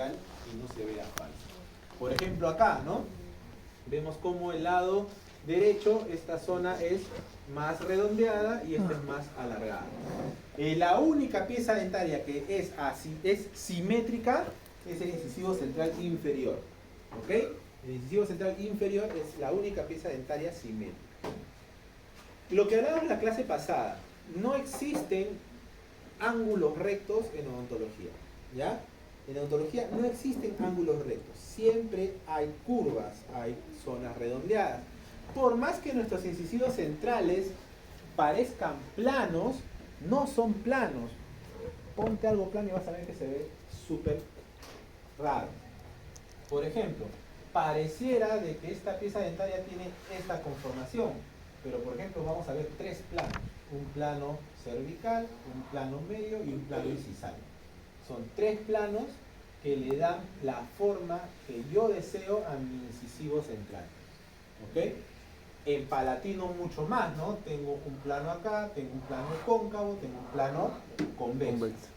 vertical y no se vea falso. Por ejemplo acá, ¿no? Vemos como el lado derecho, esta zona es más redondeada y esta es más alargada. La única pieza dentaria que es simétrica es el incisivo central inferior. ¿Ok? El incisivo central inferior es la única pieza dentaria simétrica. Lo que hablábamos en la clase pasada, no existen ángulos rectos en odontología. ¿Ya? En odontología no existen ángulos rectos. Siempre hay curvas, hay zonas redondeadas. Por más que nuestros incisivos centrales parezcan planos, no son planos. Ponte algo plano y vas a ver que se ve súper raro. Por ejemplo, pareciera de que esta pieza dentaria tiene esta conformación, pero por ejemplo vamos a ver tres planos. Un plano cervical, un plano medio y un plano incisal. Son tres planos que le dan la forma que yo deseo a mi incisivo central. ¿Ok? En palatino mucho más, ¿no? Tengo un plano acá, tengo un plano cóncavo, tengo un plano convexo.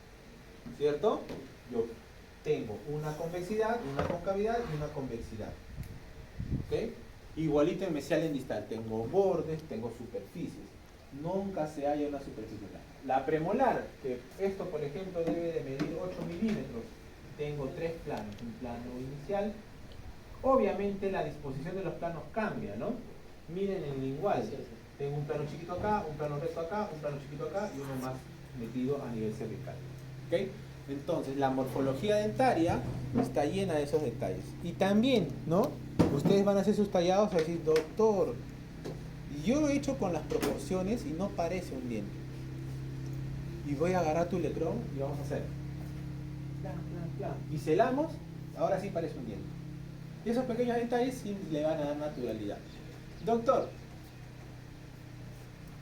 ¿Cierto? Yo tengo una convexidad, una concavidad y una convexidad. ¿Ok? Igualito en mesial y en distal. Tengo bordes, tengo superficies. Nunca se halla una superficie plana. La premolar, que esto por ejemplo debe de medir 8 milímetros. Tengo tres planos. Un plano inicial. Obviamente la disposición de los planos cambia, ¿no? Miren en el lingual. Tengo un plano chiquito acá, un plano recto acá, un plano chiquito acá y uno más metido a nivel cervical. ¿Ok? Entonces la morfología dentaria está llena de esos detalles. Y también, ¿no? Ustedes van a hacer sus tallados y decir, doctor, yo lo he hecho con las proporciones y no parece un diente. Y voy a agarrar tu electrón y vamos a hacer plan, plan, plan. Biselamos, ahora sí parece un diente. Y esos pequeños detalles sí le van a dar naturalidad. Doctor,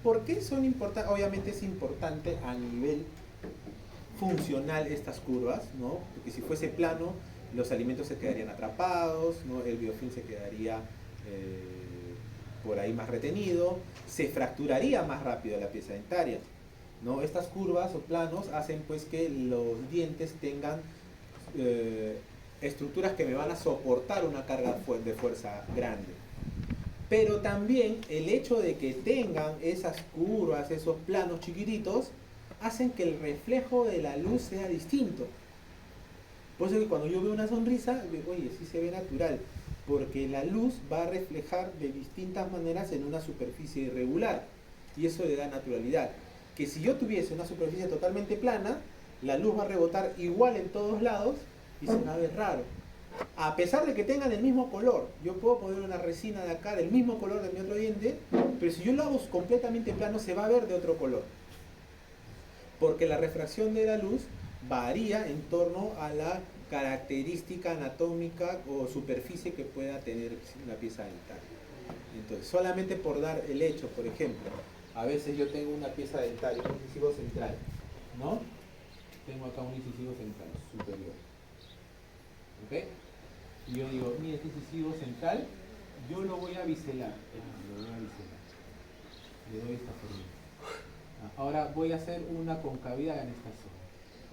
¿por qué son importantes? Obviamente es importante a nivel funcional estas curvas, ¿no? Porque si fuese plano, los alimentos se quedarían atrapados, ¿no? El biofilm se quedaría por ahí más retenido, se fracturaría más rápido la pieza dentaria, ¿no? Estas curvas o planos hacen pues que los dientes tengan estructuras que me van a soportar una carga de fuerza grande. Pero también el hecho de que tengan esas curvas, esos planos chiquititos, hacen que el reflejo de la luz sea distinto. Por eso que cuando yo veo una sonrisa, digo, oye, sí se ve natural, porque la luz va a reflejar de distintas maneras en una superficie irregular, y eso le da naturalidad. Que si yo tuviese una superficie totalmente plana, la luz va a rebotar igual en todos lados y se va a ver raro. A pesar de que tengan el mismo color, yo puedo poner una resina de acá del mismo color de mi otro diente, pero si yo lo hago completamente plano se va a ver de otro color. Porque la refracción de la luz varía en torno a la característica anatómica o superficie que pueda tener la pieza dental. Entonces, solamente por dar el hecho, por ejemplo, a veces yo tengo una pieza dental, un incisivo central, ¿no? Tengo acá un incisivo central superior. ¿Ok? Y yo digo, mire, este incisivo central, yo lo voy a biselar. Lo voy a biselar. Le doy esta forma. Ahora voy a hacer una concavidad en esta zona.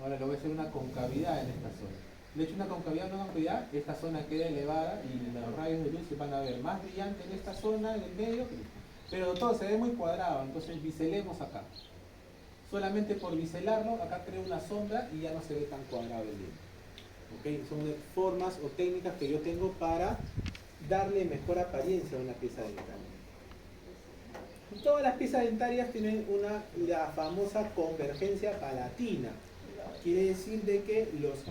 Ahora le voy a hacer una concavidad en esta zona. Le he hecho una concavidad, esta zona queda elevada y los rayos de luz se van a ver más brillantes en esta zona, en el medio. Pero todo se ve muy cuadrado, entonces biselemos acá. Solamente por biselarlo, acá creo una sombra y ya no se ve tan cuadrado el diente. ¿Okay? Son formas o técnicas que yo tengo para darle mejor apariencia a una pieza dental. Todas las piezas dentarias tienen la famosa convergencia palatina. Quiere decir de que los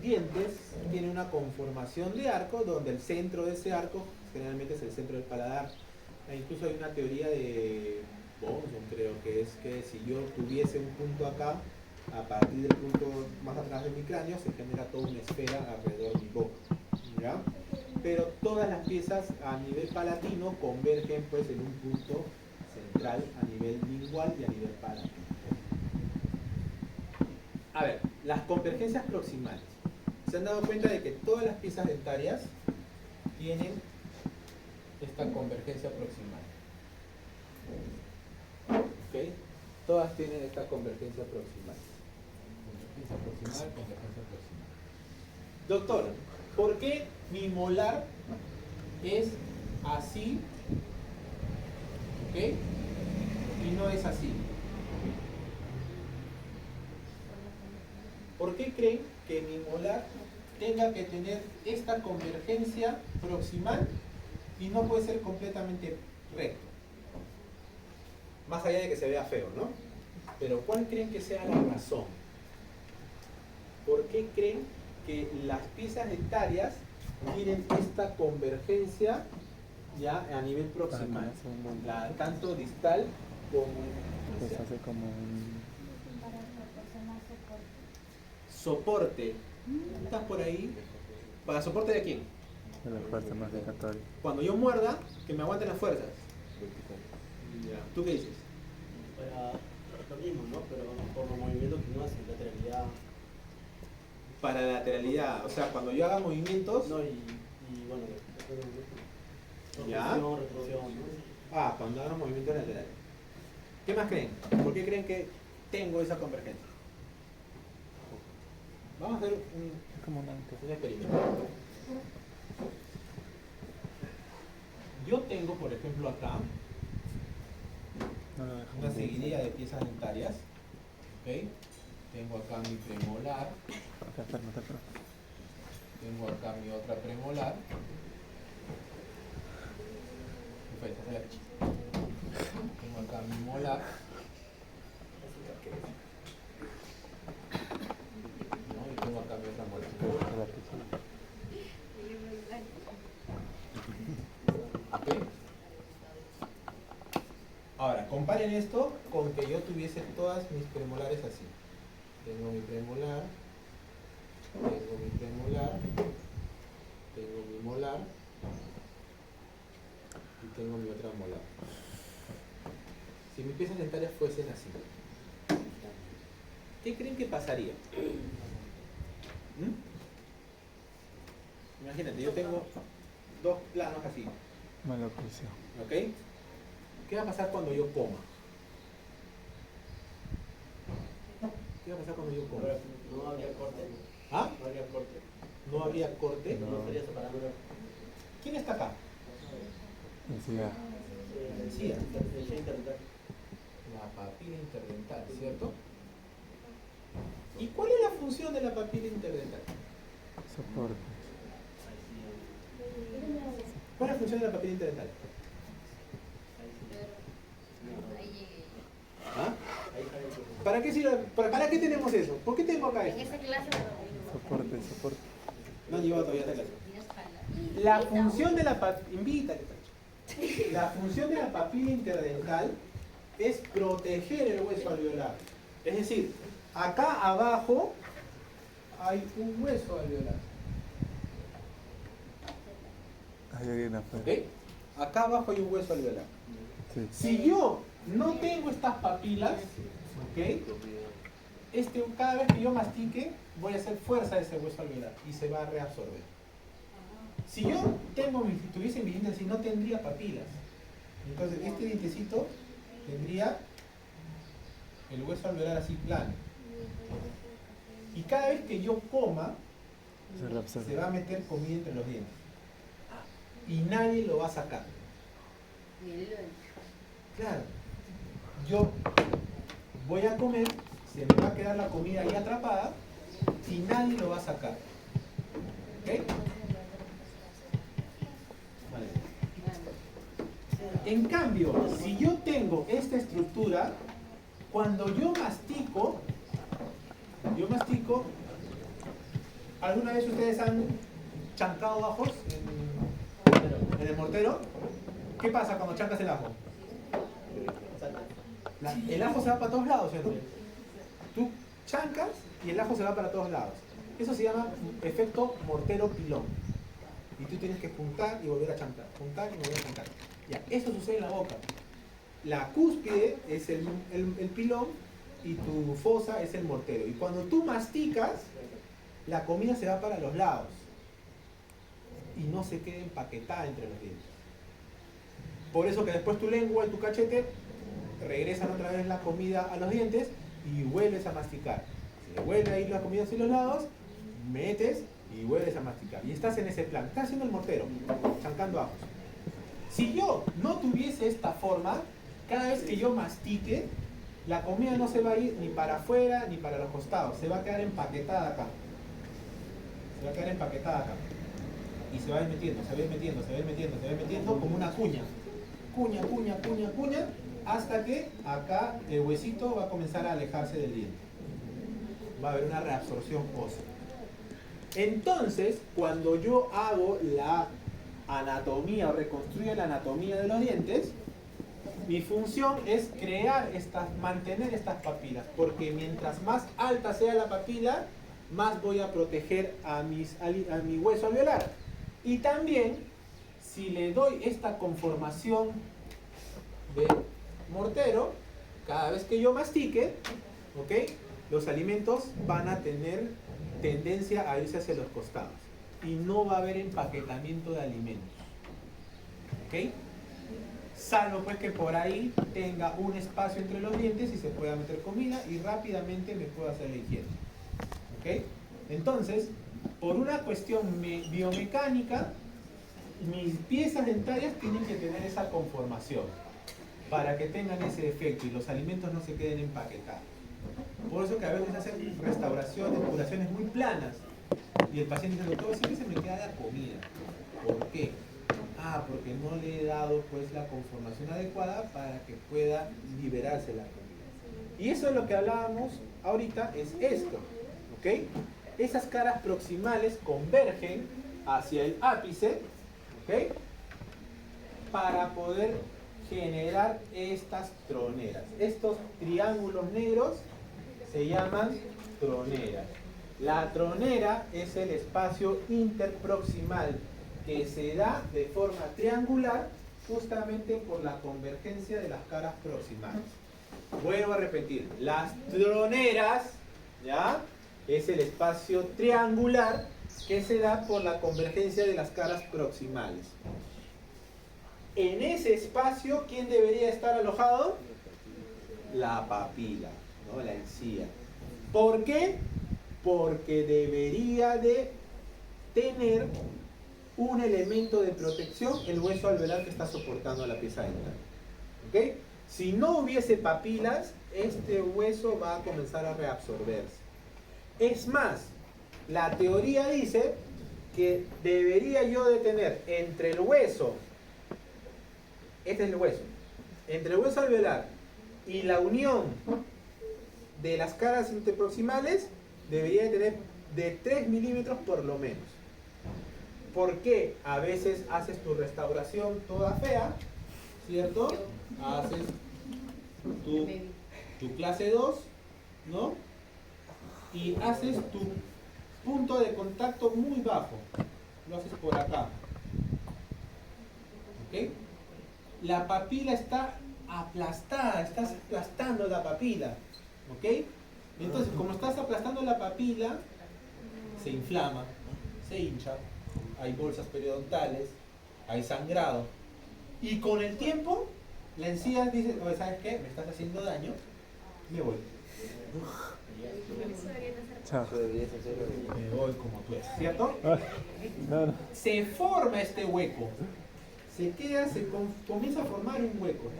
dientes tienen una conformación de arco donde el centro de ese arco generalmente es el centro del paladar. Incluso hay una teoría de Bonson, creo que es que si yo tuviese un punto acá, a partir del punto más atrás de mi cráneo se genera toda una esfera alrededor de mi boca, ¿ya? Pero todas las piezas a nivel palatino convergen pues en un punto central a nivel lingual y a nivel palatino. A ver, las convergencias proximales. ¿Se han dado cuenta de que todas las piezas dentarias tienen esta convergencia proximal? ¿Ok? Todas tienen esta convergencia proximal. Convergencia proximal, convergencia proximal. Doctor, ¿por qué mi molar es así, ¿ok? Y no es así? ¿Por qué creen que mi molar tenga que tener esta convergencia proximal y no puede ser completamente recto? Más allá de que se vea feo, ¿no? Pero ¿cuál creen que sea la razón? ¿Por qué creen que las piezas dentarias tienen esta convergencia ya a nivel proximal? Tanto distal como Pues hace como un... soporte. ¿Estás por ahí? ¿Para soporte de quién? de la fuerza masticatoria. Cuando yo muerda, que me aguanten las fuerzas. Ya. ¿Tú qué dices? Para lo mismo, ¿no? Pero por los movimientos que uno hace, lateralidad. Para la lateralidad, o sea, cuando yo haga movimientos... No, y bueno, ¿Ya? retroacción, ¿no? Ah, cuando haga movimientos laterales. ¿Qué más creen? ¿Por qué creen que tengo esa convergencia? Vamos a hacer Es como un antes. un experimento. Yo tengo, por ejemplo, acá No lo dejo una bien. seguidilla de piezas dentarias. ¿Ok? Tengo acá mi premolar. Acá está, no te preocupes. Tengo acá mi otra premolar. Perfecto, esa es la picha. Tengo acá mi molar. ¿No? Y tengo acá mi otra molar. La picha. ¿Ok? Ahora, comparen esto con que yo tuviese todas mis premolares así. Tengo mi premolar, tengo mi premolar, tengo mi molar y tengo mi otra molar. Si mis piezas dentarias fuesen así, ¿qué creen que pasaría? Imagínate, yo tengo dos planos así, Me lo crució. ¿ok? ¿Qué va a pasar cuando yo coma? ¿Qué va a pasar cuando yo coma? No habría corte. ¿Ah? No habría corte. No habría corte. No estaría separando. ¿Quién está acá? Decía, Encía. Encía interdental. La papila interdental, ¿cierto? ¿Y cuál es la función de la papila interdental? soporte. ¿Cuál es la función de la papila interdental? ¿Ah? ¿Para qué sirve? ¿Para qué tenemos eso? ¿Por qué tengo acá En esto? esa clase Soporte, soporte. No han llevado todavía esta clase. La función de la papila... Invítale, Tacho. La función de la papila interdental es proteger el hueso alveolar. Es decir, acá abajo hay un hueso alveolar. Hay alguien afuera. ¿Ok? Acá abajo hay un hueso alveolar. Sí. Si yo no tengo estas papilas, ¿ok? Cada vez que yo mastique, voy a hacer fuerza a ese hueso alveolar y se va a reabsorber. Si yo tuviese mi diente así, no tendría papilas. Entonces, este dientecito tendría el hueso alveolar así plano. Y cada vez que yo coma, Se lo absorbe. se va a meter comida entre los dientes. Y nadie lo va a sacar. Claro. Yo voy a comer, se me va a quedar la comida ahí atrapada y nadie lo va a sacar. ¿Ok? Vale. En cambio, si yo tengo esta estructura, cuando yo mastico, ¿alguna vez ustedes han chancado ajos en el mortero? ¿Qué pasa cuando chancas el ajo? El ajo se va para todos lados, ¿cierto? Tú chancas y el ajo se va para todos lados. Eso se llama efecto mortero-pilón. Y tú tienes que juntar y volver a chancar, juntar y volver a chancar. Ya, eso sucede en la boca. La cúspide es el pilón y tu fosa es el mortero. Y cuando tú masticas, la comida se va para los lados y no se queda empaquetada entre los dientes. Por eso que después tu lengua y tu cachete regresan otra vez la comida a los dientes y vuelves a masticar. Si vuelve a ir la comida hacia los lados, metes y vuelves a masticar. Y estás en ese plan, estás haciendo el mortero, chancando ajos. Si yo no tuviese esta forma, cada vez que yo mastique, la comida no se va a ir ni para afuera ni para los costados, se va a quedar empaquetada acá. Se va a quedar empaquetada acá. Y se va a ir metiendo, se va a ir metiendo, se va a ir metiendo, se va a ir metiendo como una cuña. Cuña, cuña, cuña, cuña, hasta que acá el huesito va a comenzar a alejarse del diente. Va a haber una reabsorción ósea. Entonces, cuando yo hago la anatomía o reconstruyo la anatomía de los dientes, mi función es mantener estas papilas, porque mientras más alta sea la papila, más voy a proteger a mi hueso alveolar. Y también, si le doy esta conformación de mortero, cada vez que yo mastique, ¿ok?, los alimentos van a tener tendencia a irse hacia los costados y no va a haber empaquetamiento de alimentos, ¿ok? Salvo pues que por ahí tenga un espacio entre los dientes y se pueda meter comida y rápidamente me pueda hacer la higiene, ¿ok? Entonces, por una cuestión biomecánica, mis piezas dentarias tienen que tener esa conformación para que tengan ese efecto y los alimentos no se queden empaquetados. Por eso que a veces hacen restauraciones, curaciones muy planas y el paciente dice, doctor, siempre se me queda la comida. ¿Por qué? Porque no le he dado pues la conformación adecuada para que pueda liberarse la comida. Y eso es lo que hablábamos ahorita, es esto, ¿ok? Esas caras proximales convergen hacia el ápice, ¿ok?, para poder generar estas troneras. Estos triángulos negros se llaman troneras. La tronera es el espacio interproximal que se da de forma triangular justamente por la convergencia de las caras proximales. Vuelvo a repetir, las troneras, ¿ya?, es el espacio triangular que se da por la convergencia de las caras proximales. En ese espacio, ¿quién debería estar alojado? La papila, ¿no?, la encía. ¿Por qué? Porque debería de tener un elemento de protección el hueso alveolar que está soportando la pieza dental. ¿Ok? Si no hubiese papilas, este hueso va a comenzar a reabsorberse. Es más, la teoría dice que debería yo de tener entre el hueso, este es el hueso, entre el hueso alveolar y la unión de las caras interproximales, debería de tener de 3 milímetros por lo menos. ¿Por qué? A veces haces tu restauración toda fea, ¿cierto? Haces tu clase 2, ¿no? Y haces tu punto de contacto muy bajo. Lo haces por acá. ¿Ok? La papila está aplastada, estás aplastando la papila. ¿Ok? Entonces, como estás aplastando la papila, se inflama, se hincha, hay bolsas periodontales, hay sangrado. Y con el tiempo, la encía dice, oye, ¿sabes qué? Me estás haciendo daño, me voy. Chao. Me voy como tú eres, ¿cierto? No. Se forma este hueco. Se comienza a formar un hueco,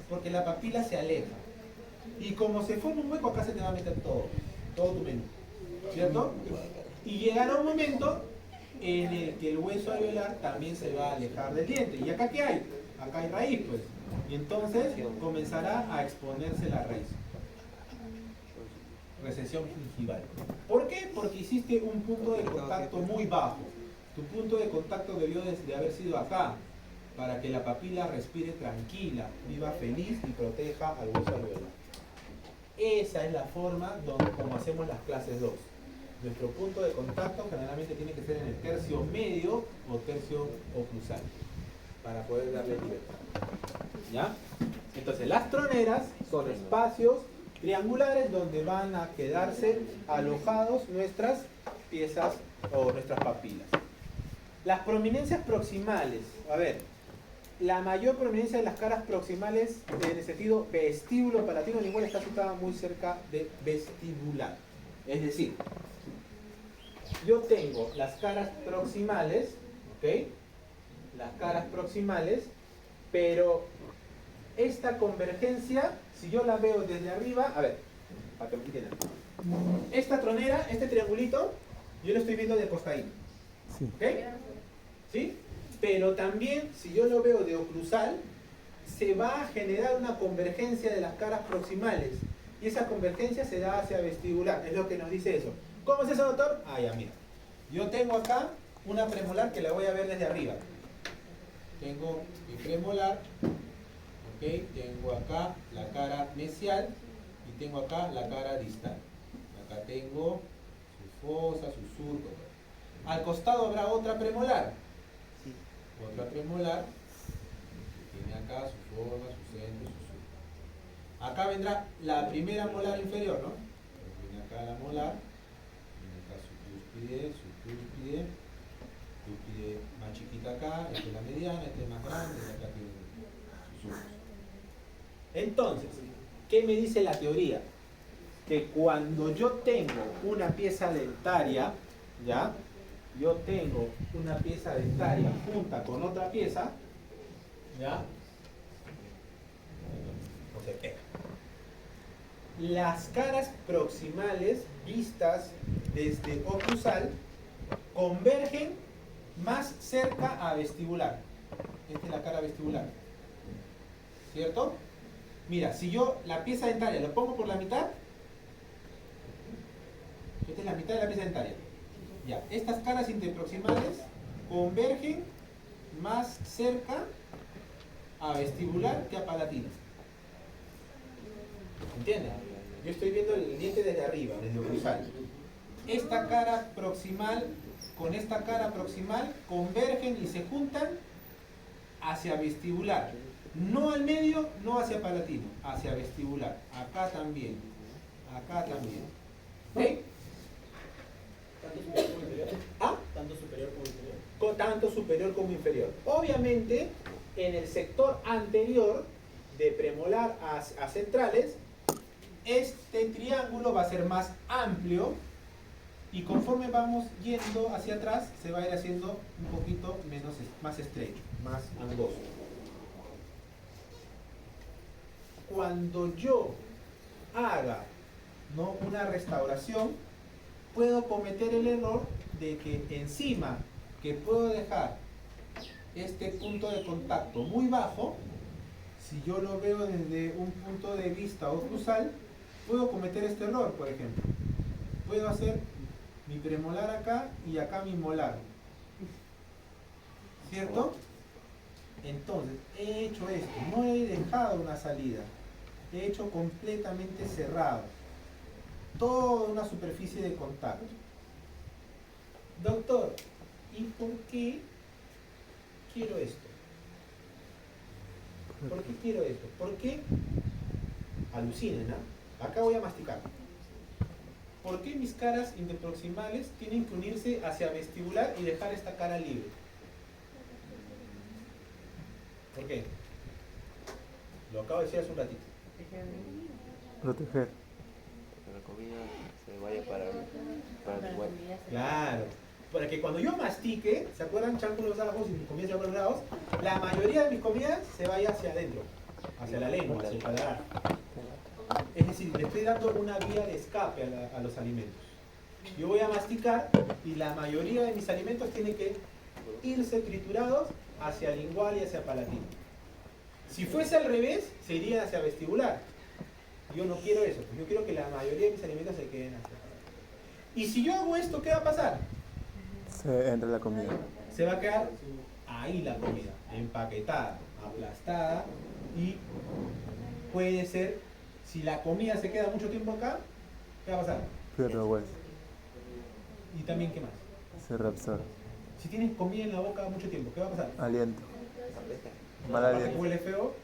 porque la papila se aleja. Y como se forma un hueco, acá se te va a meter todo tu menú, ¿cierto? Y llegará un momento en el que el hueso alveolar también se va a alejar del diente. ¿Y acá qué hay? Acá hay raíz, pues. Y entonces comenzará a exponerse la raíz. Recesión gingival. ¿Por qué? Porque hiciste un punto de contacto muy bajo. Tu punto de contacto debió de haber sido acá, para que la papila respire tranquila, viva feliz y proteja al hueso alveolar. Esa es la forma como hacemos las clases 2. Nuestro punto de contacto generalmente tiene que ser en el tercio medio o tercio oclusal, para poder darle libertad. ¿Ya? Entonces, las troneras son espacios triangulares donde van a quedarse alojados nuestras piezas o nuestras papilas. Las prominencias proximales. A ver, la mayor prominencia de las caras proximales en el sentido vestíbulo palatino lingual está situada muy cerca de vestibular. Es decir, yo tengo las caras proximales, ¿ok? Las caras proximales, pero esta convergencia, si yo la veo desde arriba, a ver, para que me entiendan. Esta tronera, este triangulito, yo lo estoy viendo de costadito. Sí. ¿Ok? ¿Sí? Pero también, si yo lo veo de oclusal, se va a generar una convergencia de las caras proximales. Y esa convergencia se da hacia vestibular. Es lo que nos dice eso. ¿Cómo es eso, doctor? Ah, ya, mira. Yo tengo acá una premolar que la voy a ver desde arriba. Tengo mi premolar. ¿Ok? Tengo acá la cara mesial. Y tengo acá la cara distal. Acá tengo su fosa, su surco. Al costado habrá otra premolar. Otra premolar. Que tiene acá su forma, su centro, su surco. Acá vendrá la primera molar inferior, ¿no? Viene acá la molar. Viene acá su cúspide. Cúspide más chiquita acá. Esta es la mediana, esta es más grande. Y acá tiene sus surcos. Entonces, ¿qué me dice la teoría? Que cuando yo tengo una pieza dentaria, ¿ya? Yo tengo una pieza dentaria junta con otra pieza, ¿ya? No se pega. Las caras proximales vistas desde oclusal convergen más cerca a vestibular. Esta es la cara vestibular. ¿Cierto? Mira, si yo la pieza dentaria la pongo por la mitad, esta es la mitad de la pieza dentaria. Ya, estas caras interproximales convergen más cerca a vestibular que a palatino. ¿Entienden? Yo estoy viendo el diente desde arriba, desde oclusal. Esta cara proximal con esta cara proximal convergen y se juntan hacia vestibular. No al medio, no hacia palatino, hacia vestibular. Acá también. Acá también. ¿Ok? ¿Tanto superior como inferior? ¿Ah? ¿Tanto superior como inferior? Tanto superior como inferior. Obviamente, en el sector anterior, de premolar a centrales, este triángulo va a ser más amplio y conforme vamos yendo hacia atrás, se va a ir haciendo un poquito más estrecho, más angosto. Cuando yo haga, ¿no?, una restauración, puedo cometer el error de que encima que puedo dejar este punto de contacto muy bajo, si yo lo veo desde un punto de vista oclusal, puedo cometer este error, por ejemplo. Puedo hacer mi premolar acá y acá mi molar. ¿Cierto? Entonces, he hecho esto, no he dejado una salida, he hecho completamente cerrado, toda una superficie de contacto. Doctor, ¿y por qué quiero esto? ¿Por qué quiero esto? ¿Por qué? Alucinen, ¿no? Acá voy a masticar. ¿Por qué mis caras interproximales tienen que unirse hacia vestibular y dejar esta cara libre? ¿Por qué? Lo acabo de decir hace un ratito. Proteger. Que la comida se vaya para el hueco. Claro. Para que cuando yo mastique, ¿se acuerdan? Chanco los ajos y mi comida se va por los lados. La mayoría de mis comidas se vaya hacia adentro, hacia la lengua, hacia el paladar. Es decir, le estoy dando una vía de escape a los alimentos. Yo voy a masticar y la mayoría de mis alimentos tienen que irse triturados hacia lingual y hacia palatino. Si fuese al revés, se irían hacia vestibular. Yo no quiero eso, yo quiero que la mayoría de mis alimentos se queden hacia palatino. Y si yo hago esto, ¿qué va a pasar? Se entra la comida. Se va a quedar ahí la comida, empaquetada, aplastada, y puede ser, si la comida se queda mucho tiempo acá, ¿qué va a pasar? Pierde hueso. Y también, ¿qué más? Se reabsorbe. Si tienes comida en la boca mucho tiempo, ¿qué va a pasar? Aliento. Mal Aparte que aliento. huele feo.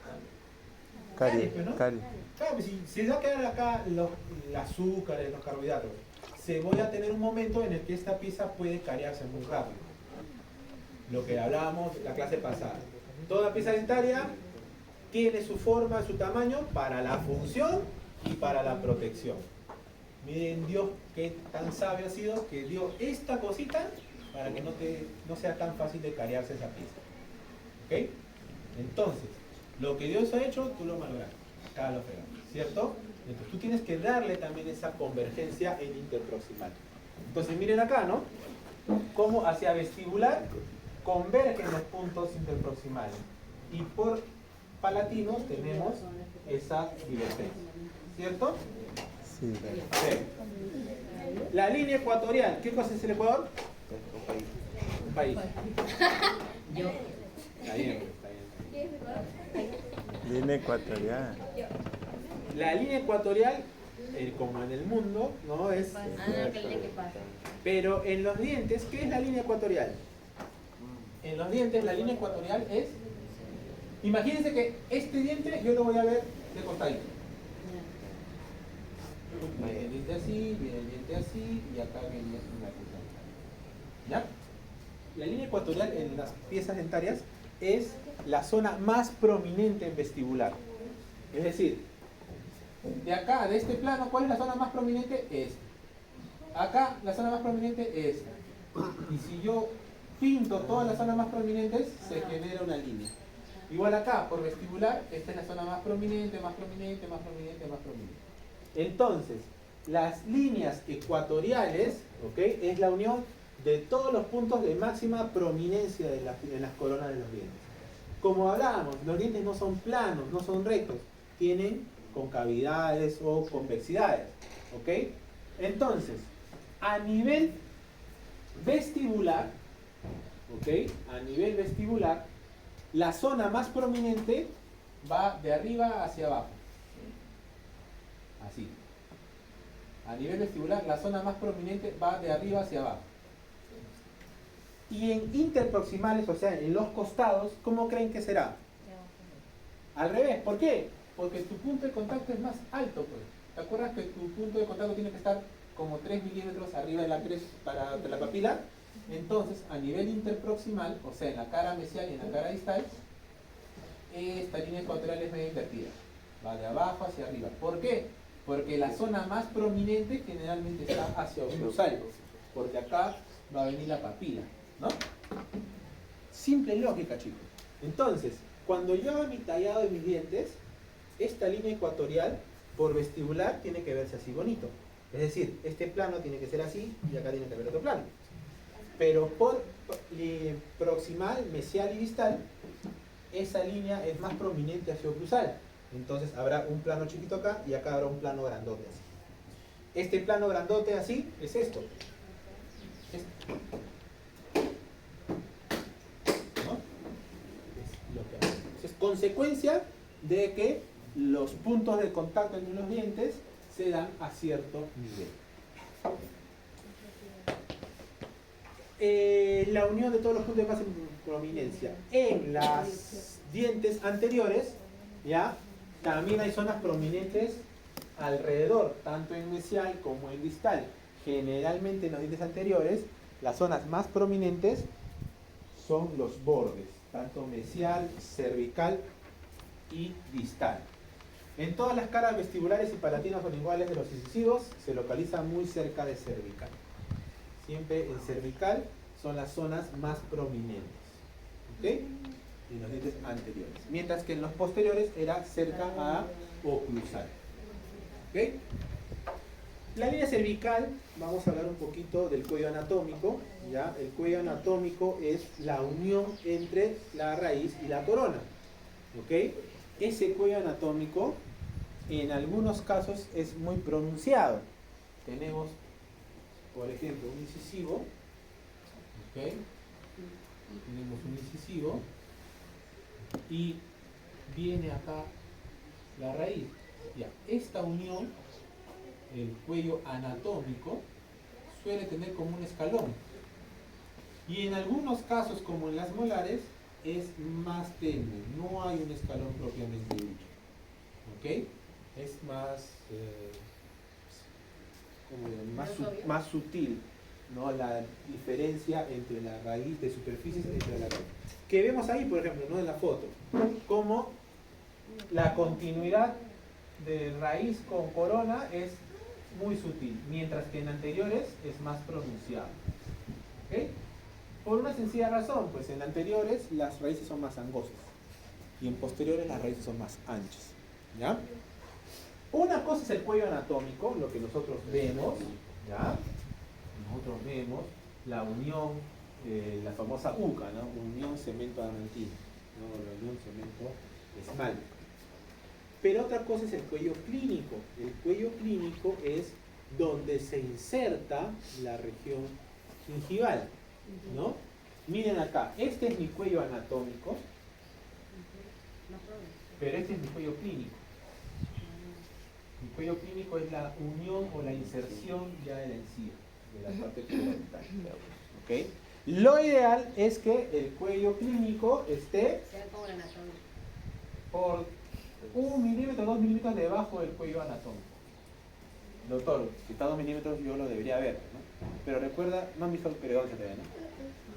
Carie. pues, ¿no? Carie. Claro, pues si se va a quedar acá el azúcar, los carbohidratos, se voy a tener un momento en el que esta pieza puede cariarse muy rápido. Lo que hablábamos la clase pasada. Toda pieza dentaria tiene su forma, su tamaño para la función y para la protección. Miren Dios qué tan sabio ha sido que dio esta cosita para que no sea tan fácil de carearse esa pieza. ¿Ok? Entonces, lo que Dios ha hecho, tú lo malogras. Acá lo fregamos, ¿cierto? Entonces tú tienes que darle también esa convergencia en interproximal. Entonces miren acá, ¿no? Cómo hacia vestibular convergen los puntos interproximales. Y por palatinos tenemos esa divergencia. ¿Cierto? Sí. Perfecto. La línea ecuatorial, ¿qué cosa es el Ecuador? Un país. Está bien, está bien. Línea ecuatorial. La línea ecuatorial, como en el mundo, ¿no? Es. Pero en los dientes, ¿qué es la línea ecuatorial? En los dientes, la línea ecuatorial es. Imagínense que este diente yo lo voy a ver de costadito. Viene el diente así, viene el diente así, y acá viene una cosa. ¿Ya? La línea ecuatorial en las piezas dentarias es la zona más prominente en vestibular. Es decir, de acá, de este plano, ¿cuál es la zona más prominente? Esta. Acá, la zona más prominente es esta. Y si yo pinto todas las zonas más prominentes, se genera una línea. Igual acá, por vestibular, esta es la zona más prominente, más prominente, más prominente, más prominente. Entonces, las líneas ecuatoriales, ¿ok? Es la unión de todos los puntos de máxima prominencia en las coronas de los dientes. Como hablábamos, los dientes no son planos, no son rectos, tienen concavidades o convexidades, ¿ok? Entonces, a nivel vestibular, ¿ok? A nivel vestibular, la zona más prominente va de arriba hacia abajo. Así. A nivel vestibular, la zona más prominente va de arriba hacia abajo. Y en interproximales, o sea, en los costados, ¿cómo creen que será? Al revés. ¿Por qué? Porque tu punto de contacto es más alto, pues. ¿Te acuerdas que tu punto de contacto tiene que estar como 3 milímetros arriba de la cresta para la papila? Entonces, a nivel interproximal, o sea, en la cara mesial y en la cara distal, esta línea ecuatorial es medio invertida. Va de abajo hacia arriba. ¿Por qué? Porque la zona más prominente generalmente está hacia oclusal. Porque acá va a venir la papila, ¿no? Simple lógica, chicos. Entonces, cuando yo hago mi tallado de mis dientes, esta línea ecuatorial por vestibular tiene que verse así bonito. Es decir, este plano tiene que ser así y acá tiene que haber otro plano. Pero por proximal, mesial y distal, esa línea es más prominente hacia oclusal. Entonces habrá un plano chiquito acá y acá habrá un plano grandote así. Este plano grandote así es esto. ¿No? Es lo que hace. Es consecuencia de que los puntos de contacto entre los dientes se dan a cierto nivel. La unión de todos los puntos de máxima prominencia. En los dientes anteriores, ¿ya? También hay zonas prominentes alrededor, tanto en mesial como en distal. Generalmente en los dientes anteriores, las zonas más prominentes son los bordes, tanto mesial, cervical y distal. En todas las caras vestibulares y palatinos o linguales de los incisivos se localiza muy cerca de cervical. Siempre en cervical son las zonas más prominentes, ¿ok? En los dientes anteriores. Mientras que en los posteriores era cerca a oclusal, ¿ok? La línea cervical, vamos a hablar un poquito del cuello anatómico, ¿ya? El cuello anatómico es la unión entre la raíz y la corona, ¿ok? Ese cuello anatómico en algunos casos es muy pronunciado. Tenemos, por ejemplo, un incisivo, ¿ok? Tenemos un incisivo y viene acá la raíz. Ya, esta unión, el cuello anatómico, suele tener como un escalón. Y en algunos casos, como en las molares, es más tenue, no hay un escalón propiamente dicho, ¿ok? Es más, más sutil, ¿no? La diferencia entre la raíz de superficies entre la raíz. Que vemos ahí, por ejemplo, ¿no? En la foto, como la continuidad de raíz con corona es muy sutil, mientras que en anteriores es más pronunciado. ¿Ok? Por una sencilla razón, pues en anteriores las raíces son más angostas y en posteriores las raíces son más anchas. ¿Ya? Una cosa es el cuello anatómico, lo que nosotros vemos, ¿ya? Nosotros vemos la unión, la famosa UCA, ¿no? Unión cemento-adamantina, ¿no? La unión cemento-esmalte. Pero otra cosa es el cuello clínico. El cuello clínico es donde se inserta la región gingival, ¿no? Miren acá, este es mi cuello anatómico, pero este es mi cuello clínico. Mi cuello clínico es la unión o la inserción ya de la encía, de la parte periodontal. ¿Ok? Lo ideal es que el cuello clínico esté Sea como el anatómico. por 1 milímetro, 2 milímetros debajo del cuello anatómico. Doctor, si está a 2 milímetros yo lo debería ver, ¿no? Pero recuerda, no han visto periodoncia todavía, ¿no?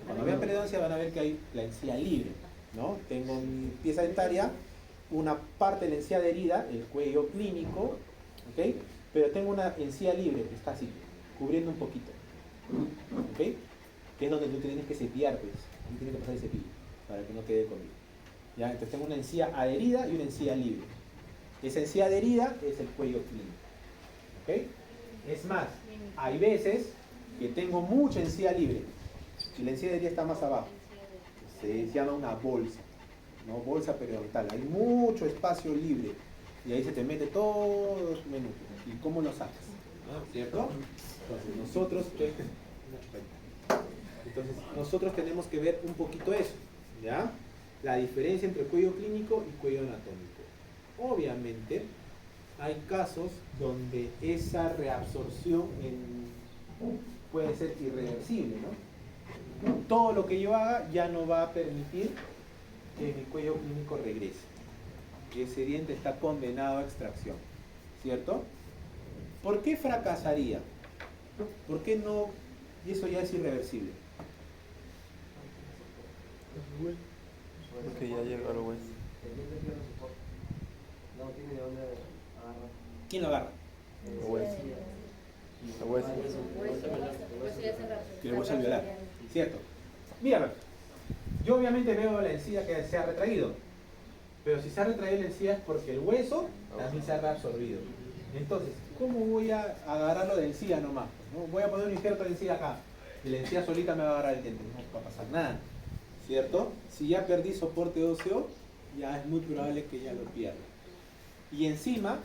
Cuando vean periodoncia van a ver que hay la encía libre, ¿no? Tengo mi pieza dentaria, una parte de la encía adherida, el cuello clínico, ¿ok? Pero tengo una encía libre que está así, cubriendo un poquito, ¿ok? Que es donde tú tienes que cepillar, pues, tú tienes que pasar el cepillo para que no quede conmigo. ¿Ya? Entonces tengo una encía adherida y una encía libre. Esa encía adherida es el cuello clínico, ¿ok? Es más, hay veces que tengo mucha encía libre y la encía adherida está más abajo. Se llama una bolsa, ¿no? Bolsa periodontal. Hay mucho espacio libre y ahí se te mete todo el menú. ¿Y cómo lo sacas? ¿No? ¿Cierto? Entonces nosotros tenemos que ver un poquito eso, ¿ya? La diferencia entre cuello clínico y cuello anatómico. Obviamente hay casos donde esa reabsorción puede ser irreversible, ¿no? Todo lo que yo haga ya no va a permitir que mi cuello clínico regrese. Ese diente está condenado a extracción, ¿cierto? ¿Por qué fracasaría? ¿Por qué no? Y eso ya es irreversible. Porque ya llegó al hueso. No tiene de dónde agarrar. ¿Quién lo agarra? El hueso. El hueso. Que el hueso alveolar, ¿cierto? Mira, yo obviamente veo la encía que se ha retraído, pero si se ha retraído la encía es porque el hueso también se ha reabsorbido. Entonces, ¿cómo voy a agarrarlo de encía nomás? ¿No? Voy a poner un injerto de encía acá y la encía solita me va a agarrar el diente, no va a pasar nada, ¿cierto? Si ya perdí soporte óseo, ya es muy probable que ya lo pierda. Y encima,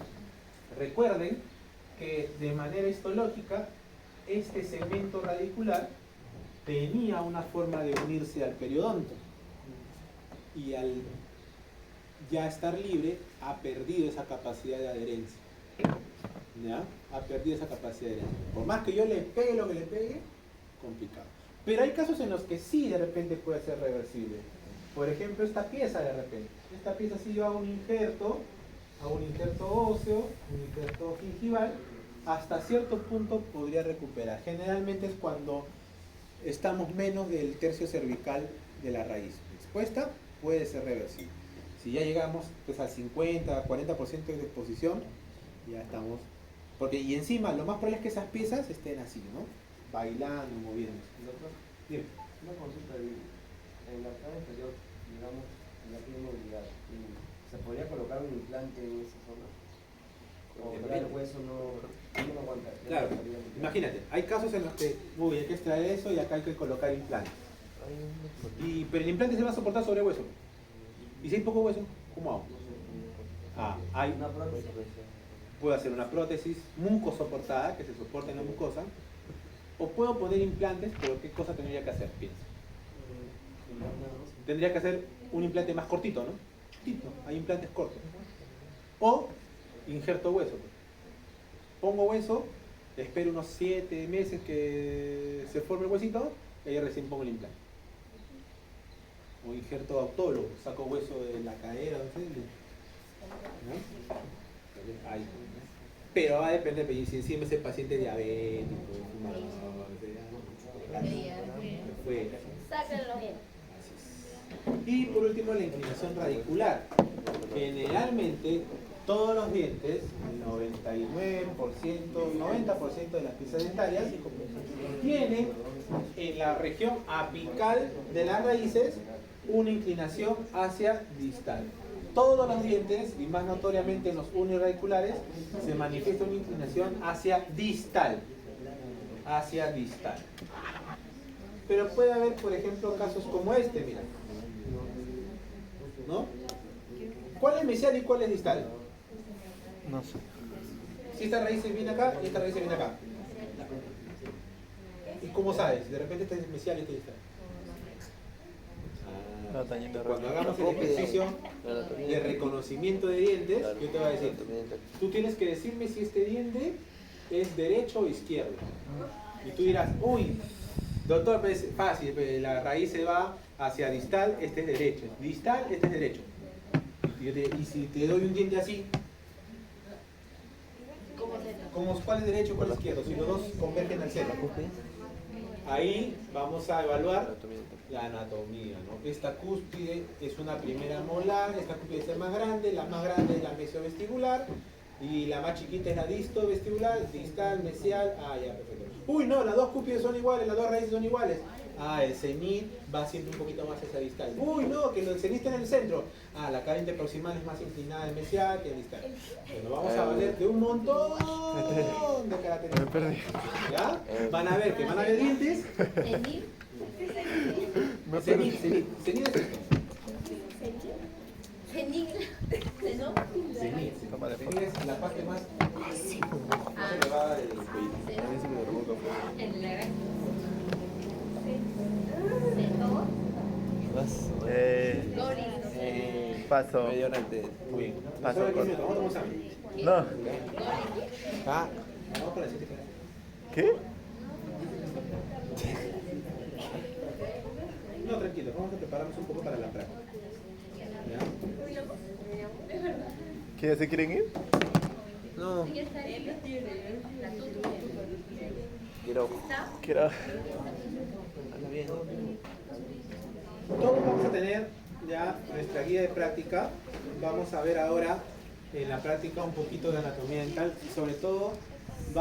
recuerden que de manera histológica, este segmento radicular tenía una forma de unirse al periodonto y al ya estar libre ha perdido esa capacidad de adherencia. ¿Ya? Ha perdido esa capacidad de adherencia. Por más que yo le pegue lo que le pegue, complicado. Pero hay casos en los que sí de repente puede ser reversible. Por ejemplo, esta pieza de repente. Esta pieza si yo hago un injerto óseo, un injerto gingival, hasta cierto punto podría recuperar. Generalmente es cuando estamos menos del tercio cervical de la raíz expuesta, puede ser reversible. Si ya llegamos pues, al 50, 40% de exposición, ya estamos. Porque, y encima, lo más probable es que esas piezas estén así, ¿no? Bailando, moviéndose. Bien. Una consulta, en la cara inferior, digamos, en la tiene movilidad, ¿se podría colocar un implante en esa zona? O el hueso no lo aguanta. Claro, imagínate, hay casos en los que, uy, hay que extraer eso y acá hay que colocar implantes. Pero el implante se va a soportar sobre hueso. ¿Y si hay poco hueso? ¿Cómo hago? Hay una prótesis. Puedo hacer una prótesis mucosoportada, que se soporte en la mucosa, o puedo poner implantes, pero ¿qué cosa tendría que hacer? Pienso. Tendría que hacer un implante más cortito, ¿no? Cortito, hay implantes cortos. O injerto hueso. Pongo hueso, espero unos 7 meses que se forme el huesito, y ahí recién pongo el implante. O injerto autólogo, saco hueso de la cadera, no sé, ¿no? Ahí. Pero va a depender, si encima ese paciente es diabético, Sáquenlo bien. y por último la inclinación radicular. Generalmente todos los dientes, el 99%, 90% de las piezas dentarias, tienen en la región apical de las raíces una inclinación hacia distal. Todos los dientes, y más notoriamente en los unirradiculares, se manifiesta una inclinación hacia distal. Hacia distal. Pero puede haber, por ejemplo, casos como este, mira. ¿No? ¿Cuál es mesial y cuál es distal? No sé. Si esta raíz viene acá y esta raíz viene acá. ¿Y cómo sabes? De repente este es mesial y este es distal. No, tañito, Cuando hagamos el ejercicio de reconocimiento de dientes, yo te voy a decir, tú tienes que decirme si este diente es derecho o izquierdo. Y tú dirás, uy, doctor, pues fácil, pues, la raíz se va hacia distal, este es derecho. Distal, este es derecho. Y si te doy un diente así, ¿cuál es derecho y cuál es izquierdo? Si los dos convergen al centro. Ahí vamos a evaluar la anatomía, ¿no? Esta cúspide es una primera molar, esta cúspide es la más grande es la mesiovestibular y la más chiquita es la distovestibular, distal, mesial, ya, perfecto. Uy, no, las dos cúspides son iguales, las dos raíces son iguales. El cenit va siempre un poquito más hacia distal. Uy, no, que el cenit está en el centro. La cadente proximal es más inclinada en mesial que en distal. Bueno, vamos a valer de un montón de características. Me perdí. ¿Ya? Van a ver que van a ver dientes. Me Cenit perdí. es esto. Cenit es la parte más elevada del cuello. Paso. Muy bien. Paso Vamos a corto. tomar un examen. No. Vamos con la siguiente clase. ¿Qué? No, tranquilo, vamos a prepararnos un poco para la práctica. ¿Ya? ¿Qué ya se quieren ir? No. Quiero. Todos vamos a tener ya nuestra guía de práctica. Vamos a ver ahora en la práctica un poquito de anatomía dental y sobre todo